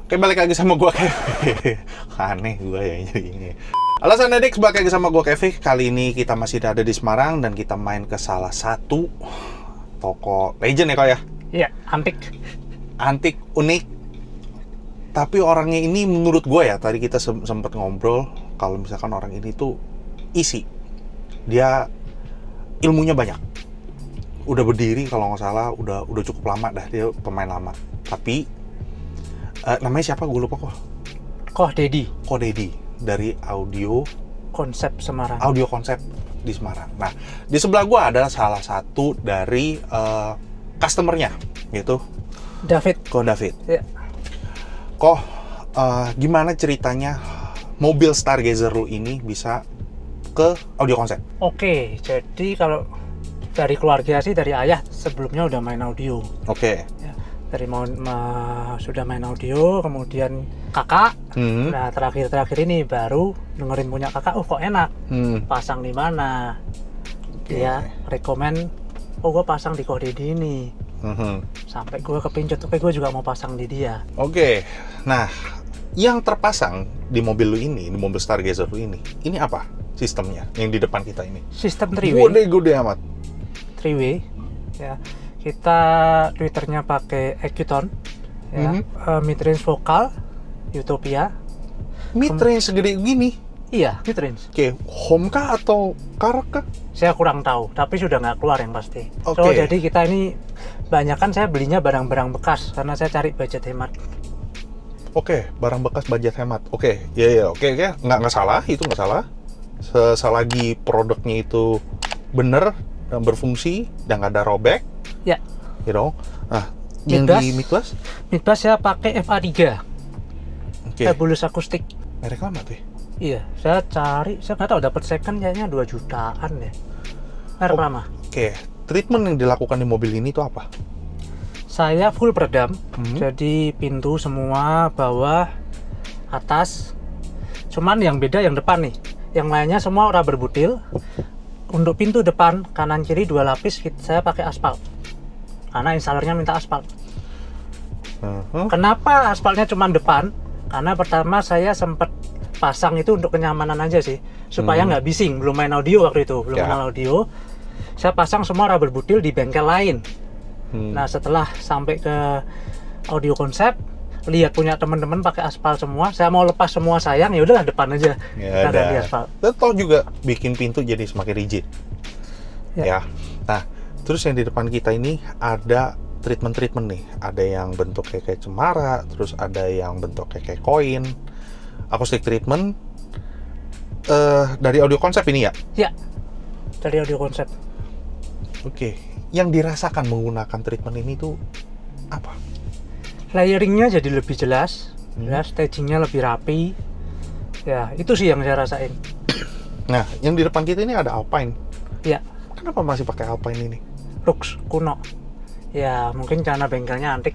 Oke, balik lagi sama gua Kevin. Aneh gua ya jadi ini. Halo Sandedik, balik lagi sama gua Kevin. Kali ini kita masih ada di Semarang dan kita main ke salah satu toko legend ya kak ya? Iya, antik. Antik, unik. Tapi orangnya ini menurut gua ya, tadi kita sempat ngobrol kalau misalkan orang ini tuh isi. Dia ilmunya banyak. Udah berdiri kalau nggak salah, udah cukup lama dah, dia pemain lama. Tapi namanya siapa? Gue lupa kok. Koh Dedi. Koh Dedi dari Audio Konsep Semarang. Audio Konsep di Semarang. Nah, di sebelah gue ada salah satu dari customernya, yaitu David. Koh David. Ya. Koh, gimana ceritanya mobil Stargazer lu ini bisa ke Audio Konsep? Oke, jadi kalau dari keluarga sih, dari ayah sebelumnya udah main audio. Oke. Ya, dari sudah main audio, kemudian kakak. Nah, terakhir ini baru dengerin punya kakak, oh kok enak. Pasang di mana? Dia rekomen, oh gue pasang di Koh Dedi ini. Sampai gue kepincut, oke gue juga mau pasang di dia. Oke. Nah, yang terpasang di mobil lu ini, di mobil Stargazer lu ini apa sistemnya yang di depan kita ini? Sistem 3-way. Gede amat. 3-way. Ya. Kita Twitternya pakai Ecuton, ya. Midrange vokal, Utopia. Midrange segede gini? Iya, midrange. Oke, home kah atau car kah? Saya kurang tahu, tapi sudah nggak keluar yang pasti. Oke. So, jadi kita ini banyak kan saya belinya barang-barang bekas karena saya cari budget hemat. Oke, barang bekas budget hemat. Oke, oke, nggak salah, itu nggak salah. Selagi produknya itu bener dan berfungsi dan nggak ada robek. Ya. You know. Nah, yang di Midbass? Midbass saya pakai FA3. Oke. Fabulous akustik. Merek lama tuh ya? Iya, saya cari, saya nggak tahu dapat second kayaknya 2 jutaan deh. Merek lama. Oke, treatment yang dilakukan di mobil ini tuh apa? Saya full peredam, jadi pintu semua, bawah, atas. Cuman yang beda yang depan nih. Yang lainnya semua rubber butil. Untuk pintu depan, kanan kiri 2 lapis, saya pakai aspal. Karena installernya minta aspal. Kenapa aspalnya cuma depan? Karena pertama saya sempat pasang itu untuk kenyamanan aja sih, supaya nggak bising. Belum main audio waktu itu, belum main audio. Saya pasang semua rubber butil di bengkel lain. Nah, setelah sampai ke Audio Konsep, lihat punya teman-teman pakai aspal semua, saya mau lepas semua sayang, ya udahlah depan aja. Ya ganti aspal. Dan toh juga bikin pintu jadi semakin rigid. Ya. Nah, terus yang di depan kita ini ada treatment nih. Ada yang bentuknya kayak cemara, terus ada yang bentuknya kayak koin. Acoustic treatment dari Audio Konsep ini ya? Ya, dari Audio Konsep. Oke. Yang dirasakan menggunakan treatment ini tuh apa? Layeringnya jadi lebih jelas, stagingnya lebih rapi. Ya, itu sih yang saya rasain. Nah, yang di depan kita ini ada Alpine. Ya. Kenapa masih pakai Alpine ini? Rux kuno. Ya, mungkin karena bengkelnya antik.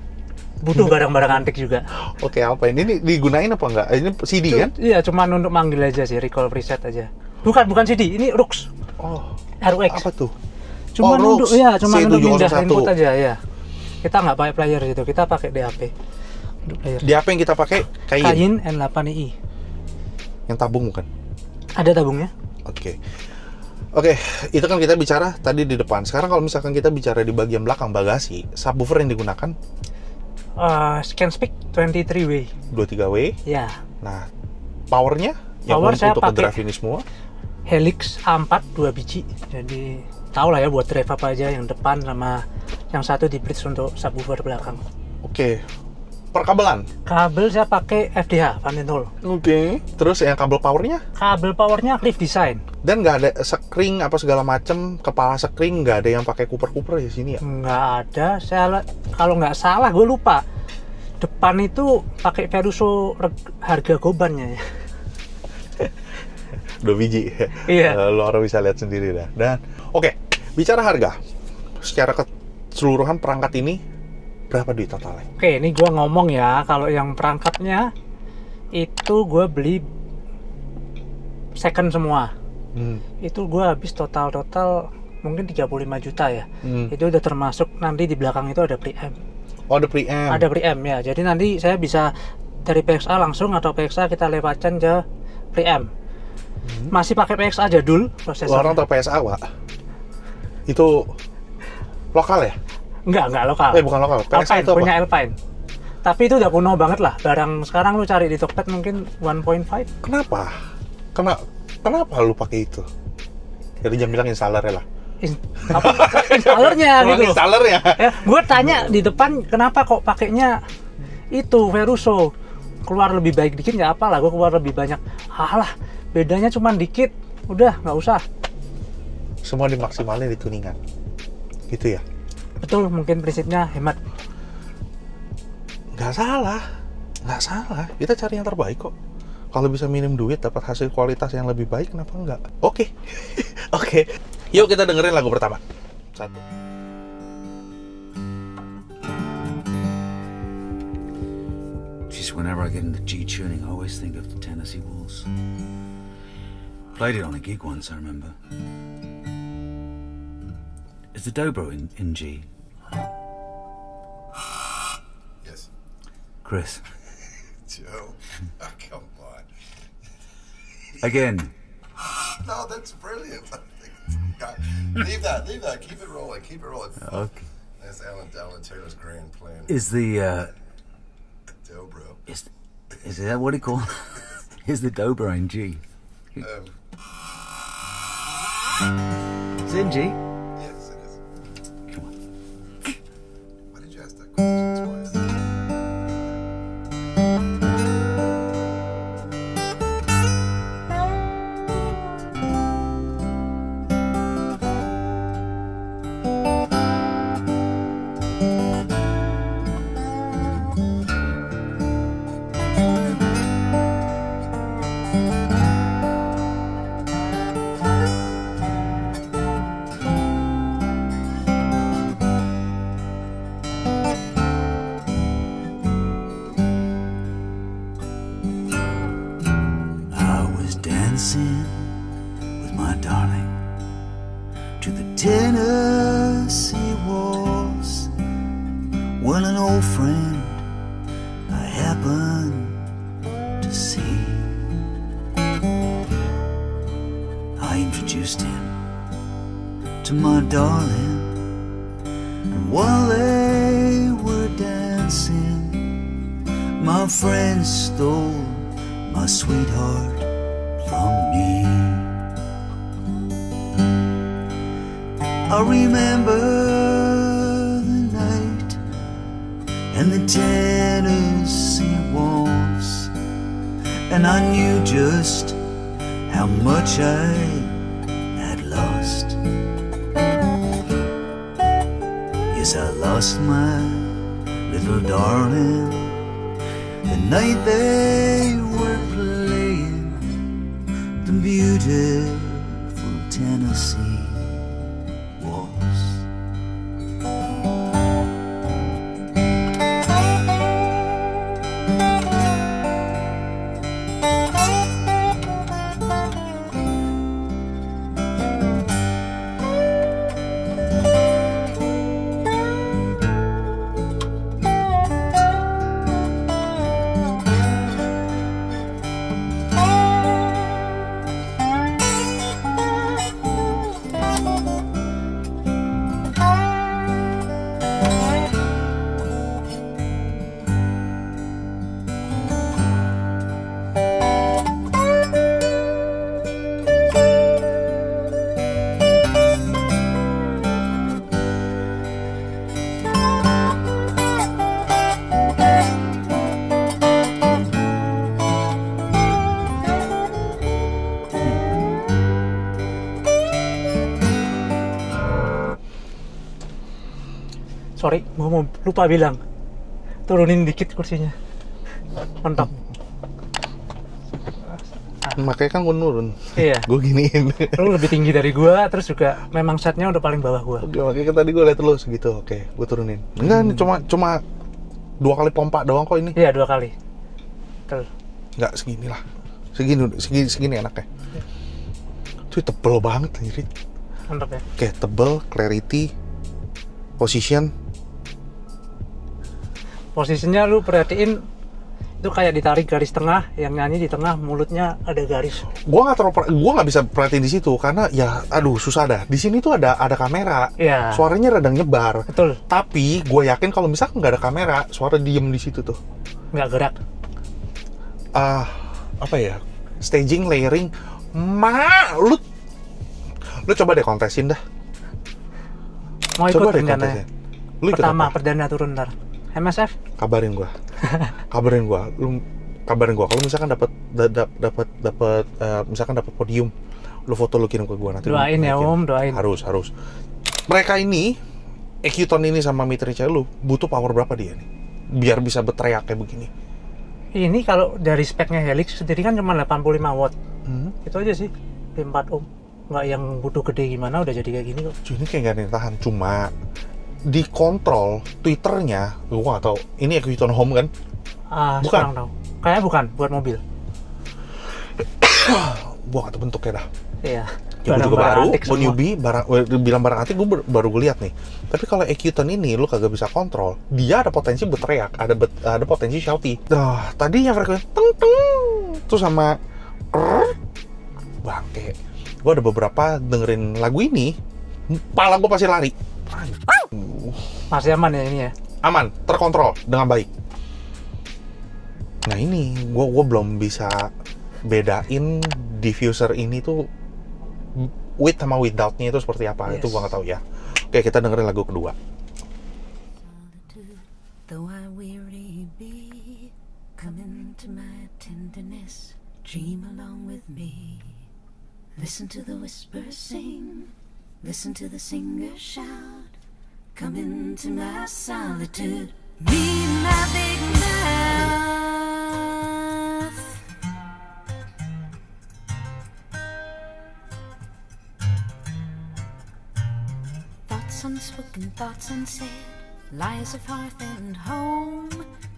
Butuh barang-barang antik juga. Oke, Alpine ini digunain apa enggak? Ini CD kan? Iya, cuman untuk manggil aja sih, recall preset aja. Bukan CD, ini Rux. Oh, RUX. apa tuh? Cuman untuk untuk pindah C701. input aja ya. Kita nggak pakai player gitu, kita pakai DAP. Untuk player. DAP yang kita pakai Kayin N8i. Yang tabung bukan? Ada tabungnya. Oke, itu kan kita bicara tadi di depan. Sekarang kalau misalkan kita bicara di bagian belakang bagasi, subwoofer yang digunakan Scanspeak 23-way. 23W. Ya. Nah, powernya yang Power saya untuk pakai drive ini semua Helix A4 2 biji. Jadi tahu lah ya buat drive apa aja, yang depan sama yang satu di bridge untuk subwoofer belakang. Oke. Perkabelan? Kabel saya pakai FDH, Vandenthal. Oke. Terus yang kabel powernya? Kabel powernya Cliff Design. Dan nggak ada sekring apa segala macem, kepala sekring nggak ada yang pakai Cooper di sini ya? Nggak ada. Saya kalau nggak salah, gue lupa. Depan itu pakai Veruso harga gobannya ya. 2 biji. Iya. Lo orang bisa lihat sendiri dah. Dan oke, bicara harga. Secara keseluruhan perangkat ini berapa duit totalnya? Oke, ini gue ngomong ya, kalau yang perangkatnya itu gue beli second semua. Itu gue habis total mungkin 35 juta ya. Itu udah termasuk nanti di belakang itu ada preamp. Oh, ada preamp. Ada preamp ya. Jadi nanti saya bisa dari PXA langsung atau PXA kita lewatkan ke preamp. Masih pakai PXA jadul prosesor. Orang tau PSA, Pak? Itu lokal ya? Enggak lokal. Bukan lokal. PSA Alpine, itu apa? punya Alpine. Tapi itu udah kuno banget lah. Barang sekarang lu cari di Tokped mungkin 1.5. Kenapa? Kenapa lu pakai itu? Jadi jangan bilang installer ya lah. Apa installernya gitu. Installernya. Ya, gue tanya di depan kenapa kok pakainya itu Veruso, keluar lebih baik dikit nggak apa lah, gue keluar lebih banyak. Alah, bedanya cuma dikit, udah nggak usah. Semua dimaksimalin di tuningan, gitu ya? Betul, mungkin prinsipnya hemat. Nggak salah. Kita cari yang terbaik kok. Kalau bisa minim duit, dapat hasil kualitas yang lebih baik, kenapa enggak? Oke. Oke. Yuk kita dengerin lagu pertama. 1. Just whenever I get into G tuning, I always think of the Tennessee Waltz. Played it on a gig once, I remember. Is the dobro in G? Yes. Chris. Joe. Oh, come on. Again. No, that's brilliant. Leave that. Keep it rolling. Okay. That's Alan Taylor's grand plan. Is the Dobro. is that what he called? Is the dobro in G? It's in G. Yes, it is. Come on. Why did you ask that question twice? Dancing with my darling to the Tennessee Waltz when an old friend I happened to see. I introduced him to my darling, and while they were dancing, my friend stole my sweetheart from me. I remember the night and the Tennessee Waltz, and I knew just how much I had lost. Yes, I lost my little darling the night they were playing the beautiful Tennessee Waltz. Sorry, mau lupa bilang. Turunin dikit kursinya. Mantap. Makanya kan gue nurun. Iya. Gue giniin. Lu lebih tinggi dari gua, terus juga memang setnya udah paling bawah gua. Oke, makanya kan tadi gue liat lu segitu. Oke, gue turunin. Enggak, ini cuma 2 kali pompa doang kok ini. Iya, 2 kali. Betul. Enggak, segini lah. Segini enaknya. Tuh tebel banget anjir. Mantap ya. Oke, tebel, clarity, position. Posisinya lu perhatiin Itu kayak ditarik garis tengah, yang nyanyi di tengah mulutnya ada garis. Gua nggak bisa perhatiin di situ karena ya aduh susah dah. Di sini tuh ada kamera. Iya. Suaranya radang nyebar. Betul. Tapi gue yakin kalau misalkan nggak ada kamera, suara diem di situ tuh. Nggak gerak. Apa ya? Staging, layering, lu coba deh kontesin dah. Mau ikut Coba deh rencana kontesin. Lu ikut pertama apa? perdana turun ntar. MSF? Kabarin gua. Lu kabarin gua kalau misalkan dapat misalkan dapat podium, lu foto lu kirim ke gua nanti. Doain ya Om, doain. Harus. Mereka ini EQ-Ton ini sama Mitrice lu butuh power berapa dia nih? Biar bisa berteriak kayak begini. Ini kalau dari speknya Helix sendiri kan cuma 85 watt. Itu aja sih. 4 ohm. Nggak yang butuh gede gimana udah jadi kayak gini kok. Cuy, ini kayak gak ada yang tahan. Cuma dikontrol Twitternya, gua nggak tahu. Ini EQ-Ton Home kan? Bukan. Kurang tahu. Kayaknya bukan buat mobil. Gua nggak tahu bentuknya dah. Iya. Ya, gue juga baru, antik mau semua. newbie, bilang barang antik, gue baru gue lihat nih. Tapi kalau EQ-Ton ini, lu kagak bisa kontrol. Dia ada potensi berteriak, ada potensi shouty. Tadi yang frekuensi teng-teng, terus sama bangke. Gue ada beberapa dengerin lagu ini, kepala gue pasti lari. Masih aman ya ini ya? Aman, terkontrol dengan baik. Nah ini, gue belum bisa bedain diffuser ini tuh with sama without-nya itu seperti apa. Itu gua nggak tahu ya. Oke, kita dengerin lagu kedua. Though I weary be, come into my tenderness, dream along with me. Listen to the whispers sing, listen to the singer shout. Come into my solitude, meet my big mouth. Thoughts unspoken, thoughts unsaid, lies of hearth and home,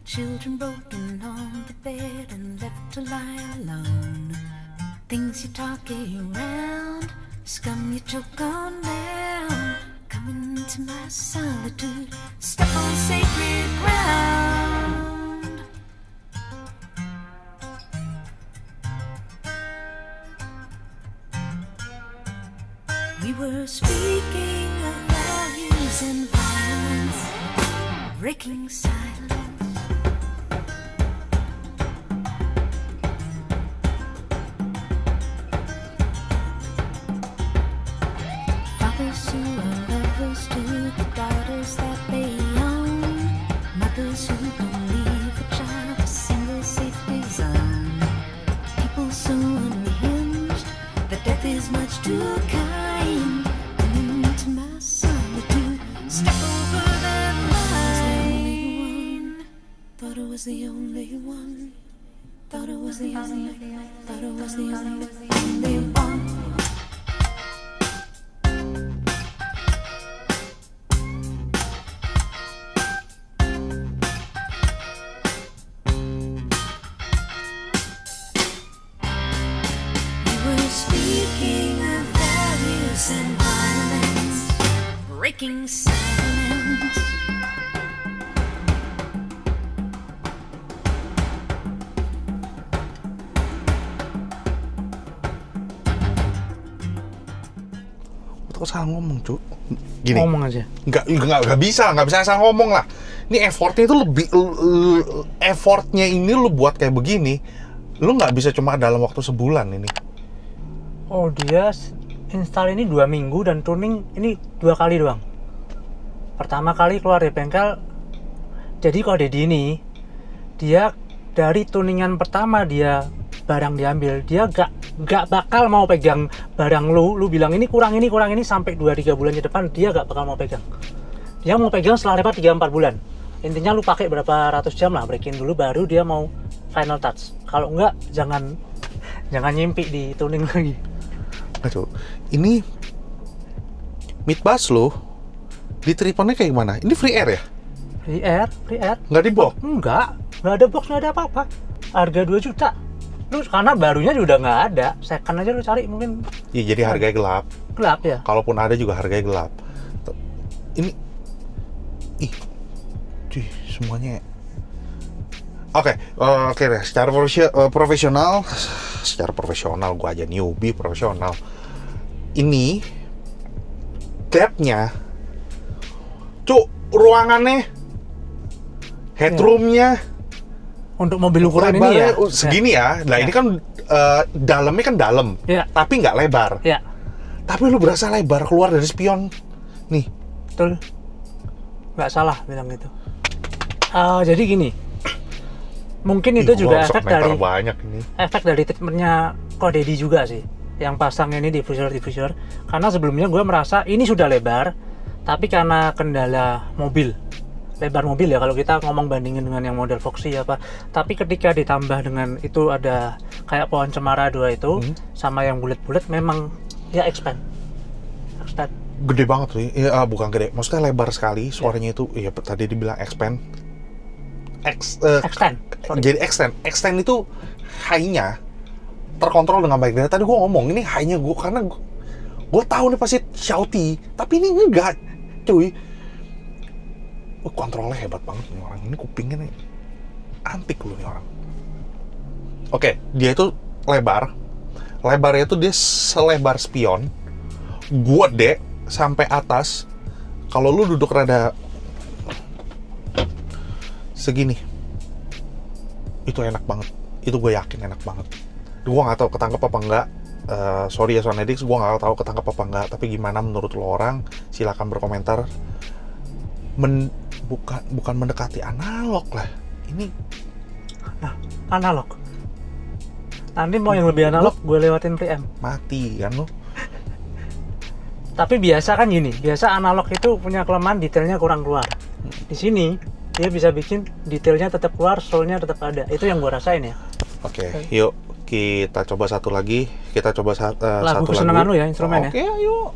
children broken on the bed and left to lie alone. Things you talk around, scum you choke on down. Come into my solitude, step on sacred ground. We were speaking of values and violence, breaking silence. Fathers who are lovers to the daughters that they own, mothers who believe a child a single safety zone, people so unhinged that death is much too kind. Come into my solitude, step over that line. Thought it was the only one. Thought it was the only. Thought it was the only one. Speaking of values and violence, breaking silence. Kok salah ngomong, cu? Gini. Ngomong aja. Nggak bisa asal ngomong lah. Ini effortnya itu lebih, effortnya ini lu buat kayak begini, lu nggak bisa cuma dalam waktu sebulan ini. Oh dia install ini 2 minggu dan tuning ini 2 kali doang. Pertama kali keluar dari bengkel. Jadi kalau Dedi ini dia dari tuningan pertama dia barang diambil, dia gak bakal mau pegang barang lu bilang ini kurang ini sampai 2-3 bulan ke depan dia gak bakal mau pegang. Dia mau pegang setelah lewat 3-4 bulan. Intinya lu pakai berapa ratus jam lah, breakin dulu baru dia mau final touch. Kalau enggak jangan nyimpi di tuning lagi. Aduh, ini mid bass lo di triponnya kayak gimana? Ini free air ya? Free air. Nggak di box? Enggak ada box, nggak ada apa-apa. Harga 2 juta. Lu karena barunya juga nggak ada. Second aja lu cari mungkin. Iya, jadi harganya gelap. Gelap ya. Kalaupun ada juga harganya gelap. Ini, cuy, semuanya Oke deh. Secara profesional, gue aja newbie profesional. Ini depth-nya, ruangannya, headroom-nya, Untuk mobil ukuran ini ya. segini ya. Nah ini kan dalamnya kan dalam, tapi nggak lebar. Ya. Tapi lu berasa lebar keluar dari spion. Nih. Betul. Nggak salah bilang gitu. Jadi gini. Mungkin itu juga efek dari treatmentnya Ko Deddy juga sih. Yang pasang ini diffuser. Karena sebelumnya gue merasa ini sudah lebar, tapi karena kendala mobil. Lebar mobil ya kalau kita ngomong bandingin dengan yang model Foxy apa. Tapi ketika ditambah dengan itu ada kayak pohon cemara 2 itu sama yang bulat-bulat memang ya expand. Gede banget tuh. Ya, bukan gede. Maksudnya lebar sekali suaranya itu. Iya tadi dibilang expand. Jadi extend itu high-nya terkontrol dengan baik. Dari tadi gue ngomong ini high-nya gue karena gue tahu nih pasti shouty, tapi ini enggak, cuy. Kontrolnya hebat banget nih orang ini, kupingnya nih antik loh nih orang. Oke, dia itu lebarnya itu dia selebar spion, gede sampai atas. Kalau lu duduk rada segini, itu enak banget. Itu gue yakin enak banget. Gue nggak tahu ketangkep apa enggak. Sorry ya Sonedix, gue nggak tahu ketangkep apa enggak. Tapi gimana menurut lo orang? Silakan berkomentar. Bukan mendekati analog lah. Ini analog. Nanti mau yang lebih analog, gue lewatin preamp. Mati kan lo. Tapi biasa kan gini, biasa analog itu punya kelemahan detailnya kurang keluar. Di sini dia bisa bikin detailnya tetap keluar, soulnya tetap ada. Itu yang gue rasain ya. Oke, yuk kita coba satu lagi. Kita coba lagu satu kesenangan lagu. lu ya, instrumen ya. Oke, ayo.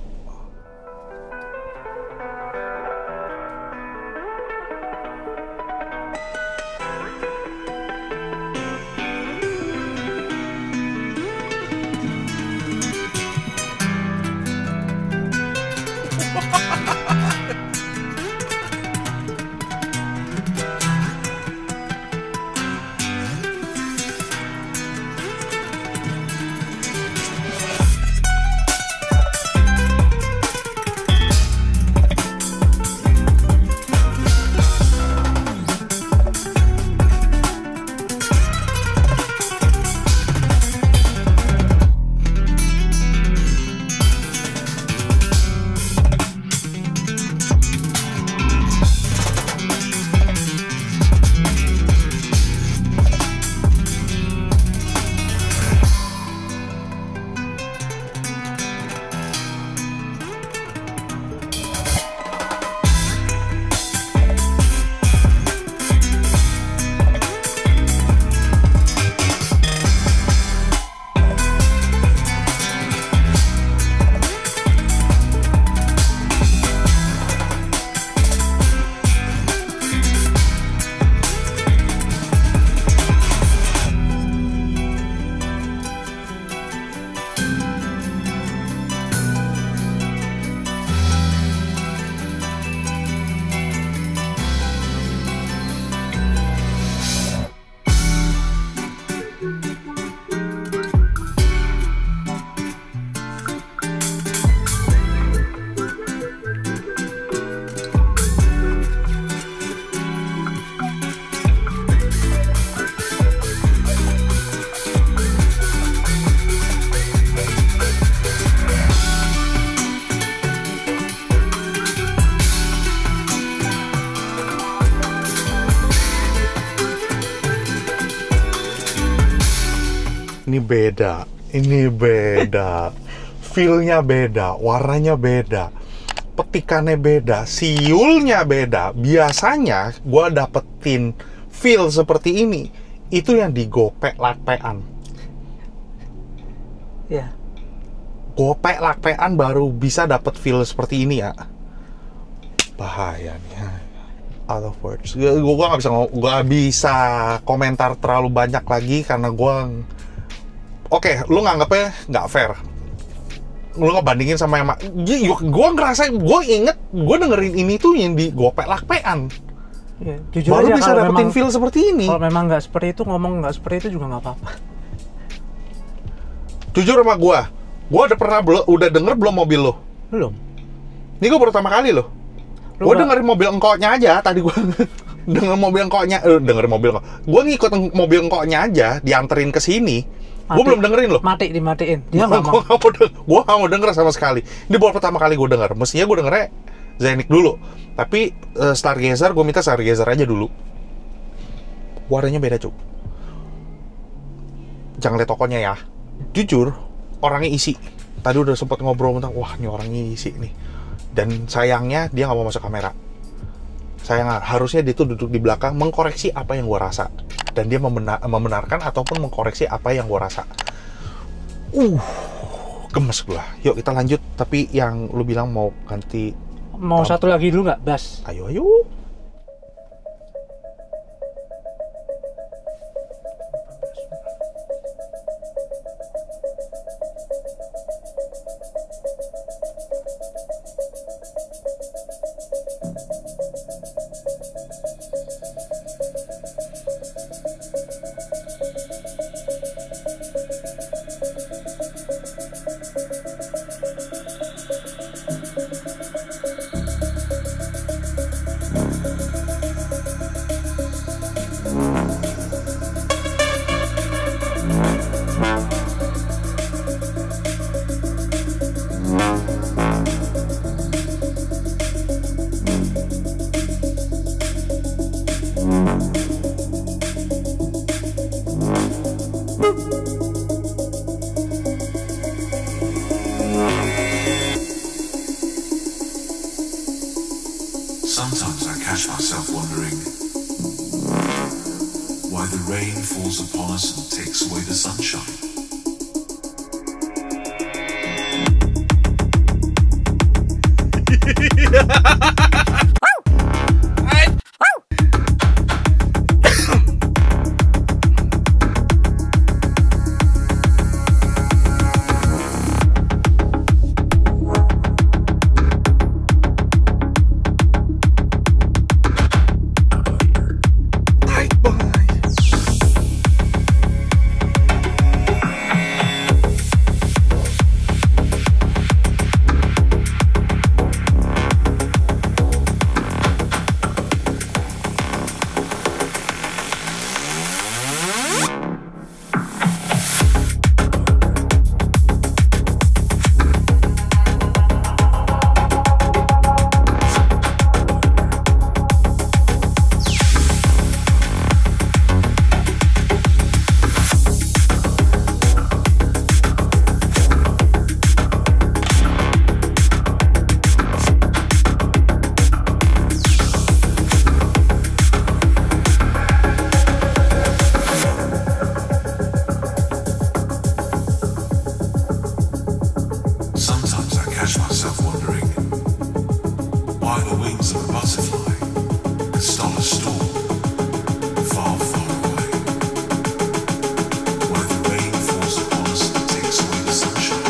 Ini beda, feel-nya beda, warnanya beda, petikannya beda, siulnya beda. Biasanya gue dapetin feel seperti ini, itu yang digopek lakpean. Ya. Gopek lakpean baru bisa dapet feel seperti ini ya. Bahaya nih. Out of words. Gue nggak bisa komentar terlalu banyak lagi karena gue Oke, lu nganggapnya nggak fair. Lu ngebandingin sama yang gue ngerasa, gue inget gue dengerin ini tuh yang di gopek lakpean. Ya, jujur baru aja bisa kalau dapetin memang feel seperti ini. kalau memang nggak seperti itu, ngomong nggak seperti itu juga nggak apa-apa. Jujur sama gua udah pernah udah denger belum mobil lo? Belum. Ini gua pertama kali loh. Lu Gua nggak- dengerin mobil engkoknya aja tadi gua. Denger mobil engkoknya, denger mobil engkok. Gua ngikut mobil engkoknya aja, dianterin ke sini. Gua Mati. belum dengerin loh. Dimatiin. Dia nggak mau. Gua nggak mau denger sama sekali. Ini baru pertama kali gua denger. Mestinya gua dengernya Zenic dulu. Tapi Stargazer gua minta Stargazer aja dulu. Warnanya beda, Cuk. Jangan lihat tokonya ya. Jujur, orangnya isi. Tadi udah sempat ngobrol tentang, wah ini orangnya isi nih. Dan sayangnya dia nggak mau masuk kamera. Sayang, harusnya dia tuh duduk di belakang mengkoreksi apa yang gua rasa. Dan dia membenarkan ataupun mengkoreksi apa yang gua rasa. Gemes gua. Yuk kita lanjut. Tapi yang lu bilang mau ganti. Mau satu lagi dulu nggak, Bas? Ayo. Sometimes I catch myself wondering why the rain falls upon us and takes away the sunshine. Sometimes I catch myself wondering why the wings of a butterfly could stop a storm far, far away. Why the rain falls upon us and takes away the sunshine.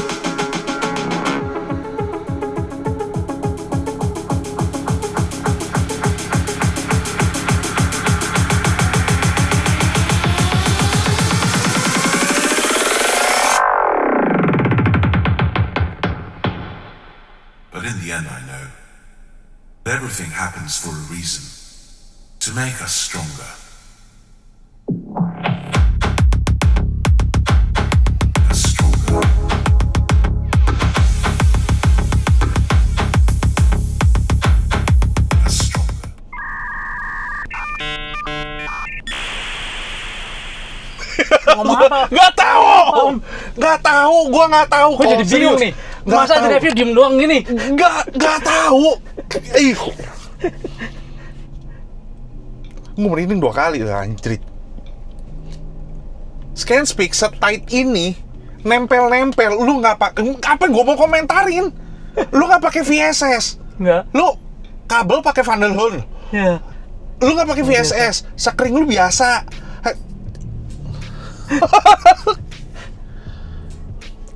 But in the end, I know that everything happens for a reason, to make us stronger. Us stronger. Us stronger. Ngomong apa? Nggak tahu. Gua nggak tahu. Kok jadi bingung nih? Masa di review diem doang gini? Nggak tahu. Ih. Gue merinding 2 kali lah, anjrit. Scan Speak setight ini nempel-nempel. Lu nggak pakai, apa gue mau komentarin? Lu nggak pakai VSS. Nggak. Lu kabel pakai Van der Hoorn. Ya. Lu nggak pakai VSS. Sekring lu biasa.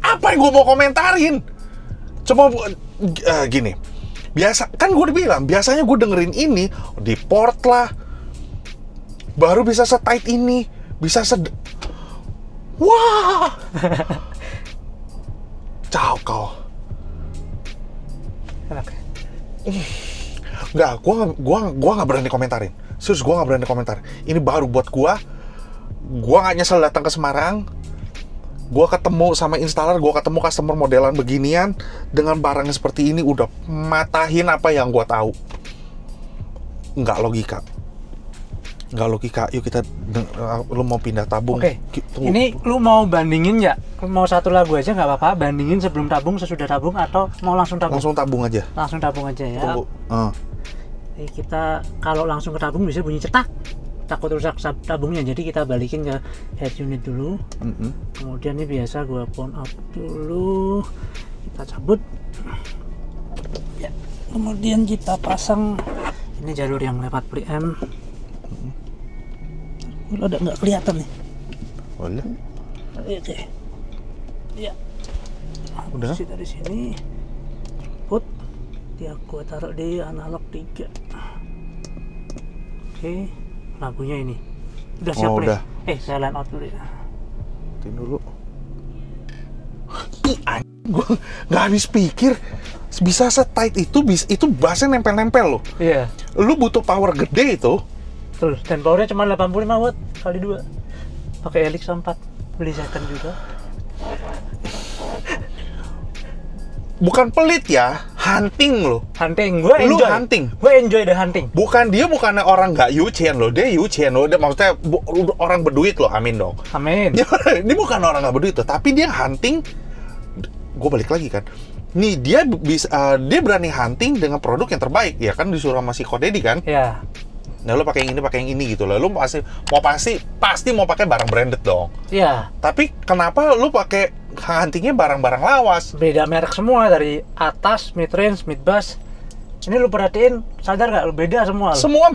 Apa yang gue mau komentarin? Coba gini. Biasa kan gue udah bilang, biasanya gue dengerin ini di port lah, baru bisa setight ini, bisa wah. Ciao kau. Kenapa? Nggak, gua nggak berani komentarin. Serius, gua nggak berani komentarin. Ini baru buat gua nggak nyesel datang ke Semarang. Gua ketemu sama installer, gua ketemu customer modelan beginian dengan barang seperti ini, udah matahin apa yang gua tahu. Nggak logika. Yuk kita, lu mau pindah tabung. Oke. Ini lu mau bandingin ya? Mau satu lagu aja nggak apa-apa. Bandingin sebelum tabung, sesudah tabung, atau mau langsung tabung? Langsung tabung aja. Langsung tabung aja ya. Tunggu. Kita kalau langsung ke tabung bisa bunyi cetak. Takut rusak tabungnya, jadi kita balikin ke head unit dulu. Kemudian ini biasa gua phone out dulu, kita cabut ya, kemudian kita pasang ini jalur yang lewat preamp. Udah nggak kelihatan nih. Boleh. Oke ya, Udah. dari sini put dia gua taruh di analog 3. Oke, lampunya ini udah siap nih. Udah. Saya line out dulu ya. Matiin dulu. Gue nggak habis pikir bisa setight itu, itu bassnya nempel-nempel loh. Iya. Lu butuh power gede itu. Terus dan powernya cuma 85 watt kali 2. Pakai Helix 4. Beli second juga. Bukan pelit ya, hunting loh. Hunting, gue Lu enjoy. hunting. Gue enjoy the hunting. Bukannya orang nggak yucien loh, dia yucien loh. Dia maksudnya orang berduit loh, amin dong. Amin. Dia bukan orang nggak berduit loh, tapi dia hunting. Gue balik lagi kan. Nih dia dia berani hunting dengan produk yang terbaik, ya kan disuruh sama si Kodedi kan. Ya. Nah lu pakai yang ini gitu loh. Lu pasti mau pakai barang branded dong. Iya. Tapi kenapa lu pakai huntingnya barang-barang lawas? Beda merek semua, dari atas, mid range, mid bass. Ini lu perhatiin, sadar nggak? Lu beda semua. Semua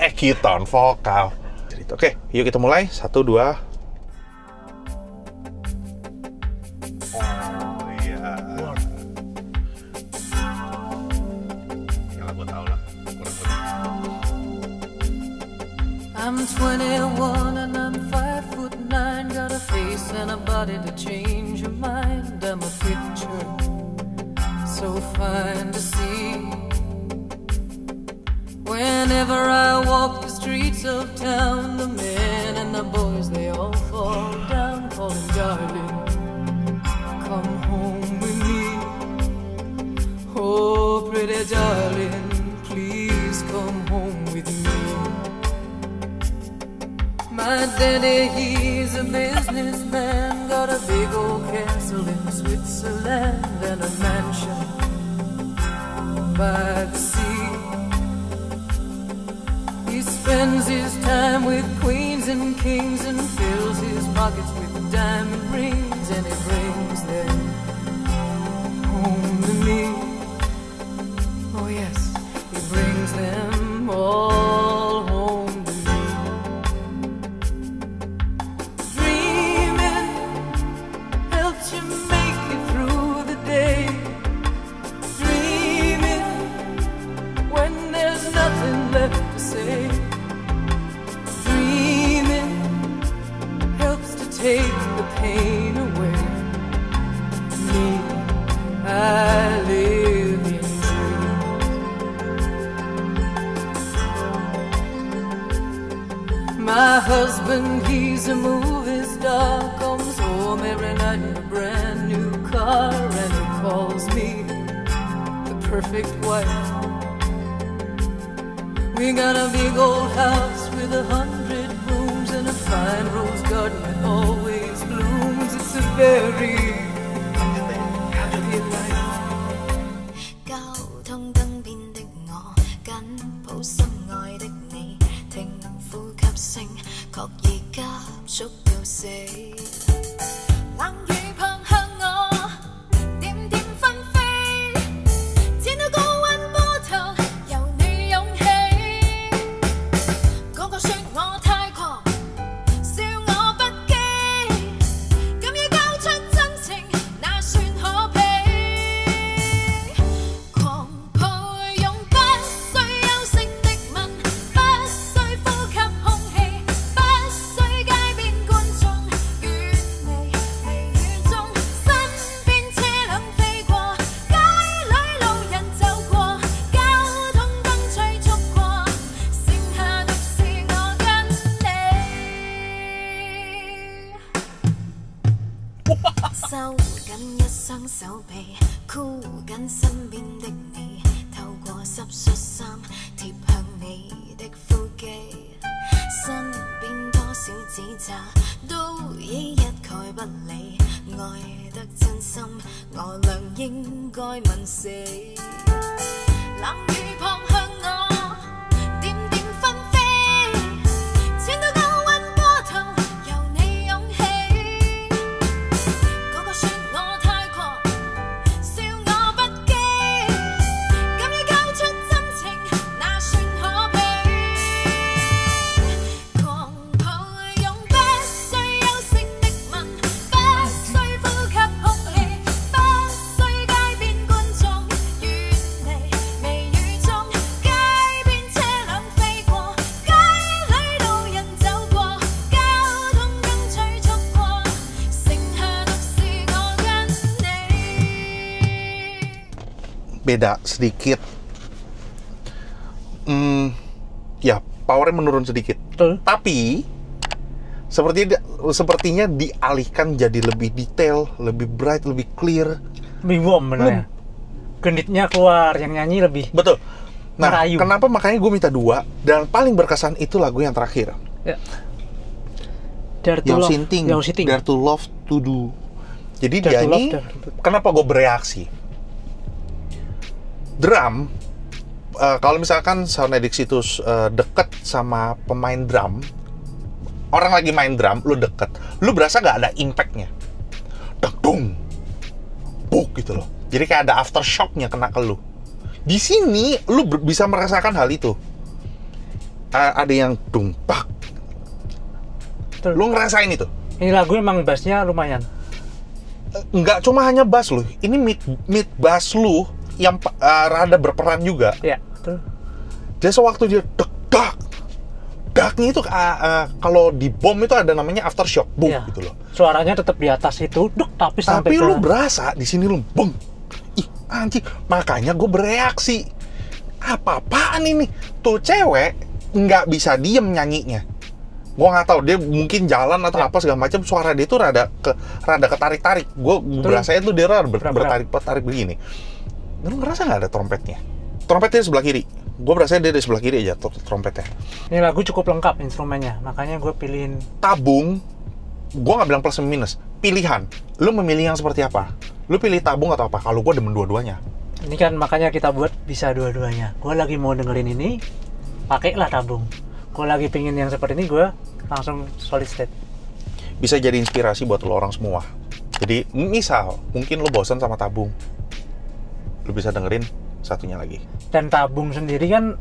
Ekiton, vokal. Oke, yuk kita mulai. 1, 2. Oh iya. Ya gue tau lah. I'm 21 and I'm 5'9", got a face and a body to change your mind. I'm a picture so fine to see. Whenever I walk the streets of town, the men and the boys, they all fall down, calling, darling, come home with me. Oh, pretty darling, please come home with me. My daddy, he's a businessman, got a big old castle in Switzerland and a mansion by the sea. He spends his time with queens and kings and fills his pockets with diamond rings, and he brings them home to me. Oh yes, he brings them all home to me. Dreaming helps you make it through the day. Dreaming when there's nothing left to say. Dreaming helps to take the pain away. Me, I live in dreams. My husband, he's a movie star, comes home every night in a brand new car, and he calls me the perfect wife. We got a big old house with 100 rooms and a fine rose garden that always blooms. It's a very happy life. 交通燈邊的我，緊抱心愛的你，聽呼吸聲，確已急速到死。冷雨撲向我，點點紛飛，剪到高溫波頭，由你湧起。個個說我太狂，笑我不羈，敢於交出真情，那算可悲。狂抱擁不需休息的吻，不需呼吸空收緊一雙手臂，箍緊身邊的你，透過濕恤衫貼向你的腹肌，身邊多少指責都已一概不理，愛得真心，我倆應該問死。冷雨撲向我，點點紛飛，轉到高溫波濤，由你湧起。個個說我太狂，笑我不羈，敢於交出真情，那算可悲。狂抱擁不需休息的吻，不需呼吸空氣，不需街邊觀眾遠離微雨中，街邊車輛飛過，街裏路人走過，交通燈催促過，剩下獨是我跟你。 Beda sedikit. Ya, powernya menurun sedikit. Betul. Tapi sepertinya dialihkan jadi lebih detail, lebih bright, lebih clear. Lebih warm benernya. Genitnya keluar, yang nyanyi lebih Betul. Nah, Merayu. kenapa makanya gue minta 2 dan paling berkesan itu lagu yang terakhir. ya. Dare to Yang love, Sinting, yang Sinting. Dare to Love to Do. Jadi Dare dia to ini, Love, Dare to- kenapa gue bereaksi? Drum, kalau misalkan Sound Addicts itu deket sama pemain drum, orang lagi main drum, lu deket, lu berasa gak ada impact-nya. Deng-dung, buk gitu loh. Jadi kayak ada aftershock-nya kena ke lu. Di sini, lu bisa merasakan hal itu. Ada yang dumpak. Betul. Lu ngerasain itu. Ini lagu emang bassnya lumayan. Nggak cuma hanya bass lu, ini mid bass lu yang rada berperan juga. Ya, betul. Jadi sewaktu dia dak daknya itu kalau di bom itu ada namanya aftershock, boom Iya. gitu loh. Suaranya tetap di atas itu, tapi sampai Tapi ke... lu berasa di sini lu beng. Ih, anjing. Makanya gue bereaksi. Apa-apaan ini? Tuh cewek nggak bisa diem nyanyinya. Gue nggak tahu dia mungkin jalan atau apa segala macam, suara dia tuh rada ketarik-tarik. Gue berasa itu dia rada bertarik begini. Lu ngerasa nggak ada trompetnya? Trompetnya di sebelah kiri. Gue berasa dia di sebelah kiri aja trompetnya. Ini lagu cukup lengkap instrumennya, makanya gue pilihin. Tabung, gue nggak bilang plus minus, pilihan. Lu memilih yang seperti apa? Lu pilih tabung atau apa? Kalau gue demen dua-duanya. Ini kan makanya kita buat bisa dua-duanya. Gue lagi mau dengerin ini, pakailah tabung. Gue lagi pingin yang seperti ini, gue langsung solid state. Bisa jadi inspirasi buat lo orang semua. Jadi misal mungkin lo bosan sama tabung, lo bisa dengerin satunya lagi. Dan tabung sendiri kan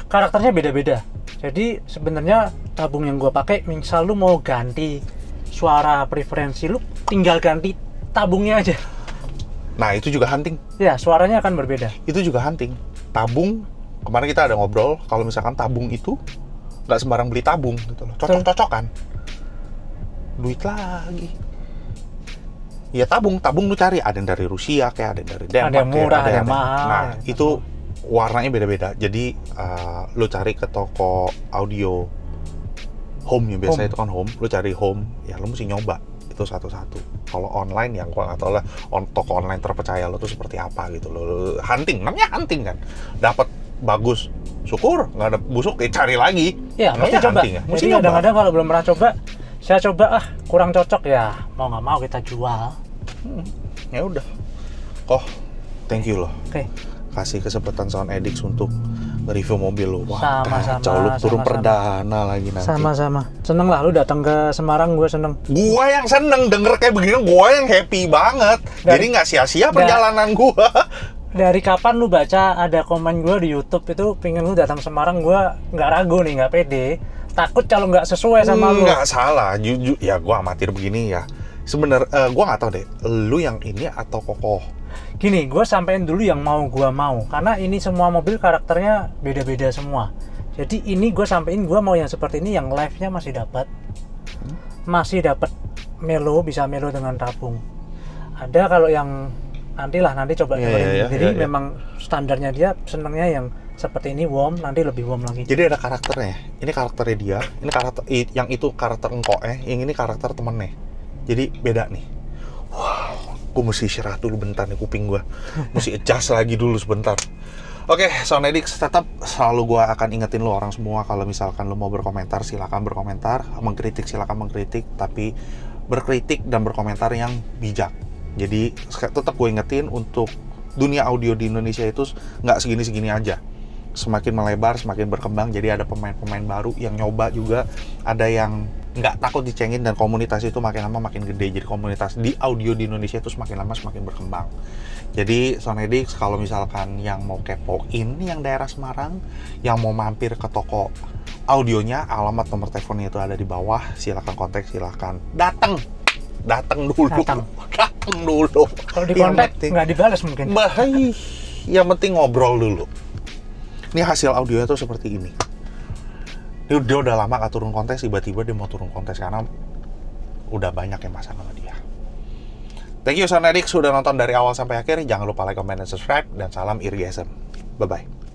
karakternya beda-beda. Jadi sebenarnya tabung yang gue pakai, misal lu mau ganti suara preferensi, lu tinggal ganti tabungnya aja. Nah itu juga hunting. Ya, suaranya akan berbeda. Itu juga hunting. Tabung, kemarin kita ada ngobrol, kalau misalkan tabung itu nggak sembarang beli tabung gitu loh. Cocok-cocokan. Duit lagi. Ya tabung lu cari, ada yang dari Rusia kayak, ada yang dari Denmark, Ada yang murah, ada yang mahal. Nah itu warnanya beda-beda. Jadi lu cari ke toko audio home ya, biasanya itu kan home. Lu cari home, ya lu mesti nyoba itu satu-satu. Kalau online yang gua nggak tahu lah, toko online terpercaya lo tuh seperti apa gitu loh. Hunting, namanya hunting kan. Dapat bagus, syukur. Nggak ada busuk, cari lagi. Ya, Namanya mesti coba. hunting ya. Mesti Jadi nyoba. kadang-kadang kalau belum pernah coba, saya coba kurang cocok ya, mau nggak mau kita jual. Ya udah. Oh, thank you loh. Oke. Kasih kesempatan Sound Addicts untuk nge-review mobil lo. Wah, Sama-sama, kacau, lu turun sama-sama. perdana lagi nanti. Sama-sama. Seneng lah lu datang ke Semarang, gue seneng. Gua yang seneng denger kayak begini, gua yang happy banget. Jadi nggak sia-sia perjalanan gua. Dari kapan lu baca ada komen gue di YouTube itu pengen lu datang Semarang, gue nggak ragu nih, nggak pede. Takut kalau nggak sesuai sama lu. Nggak salah, jujur ya gua amatir begini ya. Sebenarnya gua nggak tahu deh, lu yang ini atau Kokoh. Gini, gue sampein dulu yang mau gue mau, karena ini semua mobil karakternya beda-beda semua. Jadi ini gue sampein gue mau yang seperti ini, yang live-nya masih dapat, melo, bisa melo dengan tabung. Ada kalau yang nanti coba dengerin. Jadi memang standarnya dia senengnya yang seperti ini warm, nanti lebih warm lagi. Jadi ada karakternya. Ini karakternya dia, ini karakter yang itu karakter engkoknya, yang ini karakter temennya. Jadi beda nih. Wah, Gue mesti istirahat dulu bentar nih kuping gue. Mesti adjust lagi dulu sebentar. Oke, Sound Addicts, tetap selalu gue akan ingetin lo orang semua kalau misalkan lo mau berkomentar, silakan berkomentar, mengkritik silakan mengkritik, tapi berkritik dan berkomentar yang bijak. Jadi tetap gue ingetin untuk dunia audio di Indonesia itu nggak segini-segini aja. Semakin melebar, semakin berkembang, jadi ada pemain-pemain baru yang nyoba juga, ada yang nggak takut dicengin, dan komunitas itu makin lama makin gede. Jadi komunitas di audio di Indonesia itu semakin lama semakin berkembang. Jadi Sound Addicts, kalau misalkan yang mau kepoin yang daerah Semarang, yang mau mampir ke toko audionya, alamat nomor teleponnya itu ada di bawah, silakan kontak, silakan datang dulu. Datang dulu. Kalau di kontak nggak dibalas mungkin. Yang penting ngobrol dulu. Ini hasil audionya tuh seperti ini. Dia udah lama gak turun kontes, tiba-tiba dia mau turun kontes karena udah banyak yang pasang sama dia. Thank you Sound Addicts sudah nonton dari awal sampai akhir. Jangan lupa like, comment, dan subscribe. Dan salam IRGSM. Bye-bye.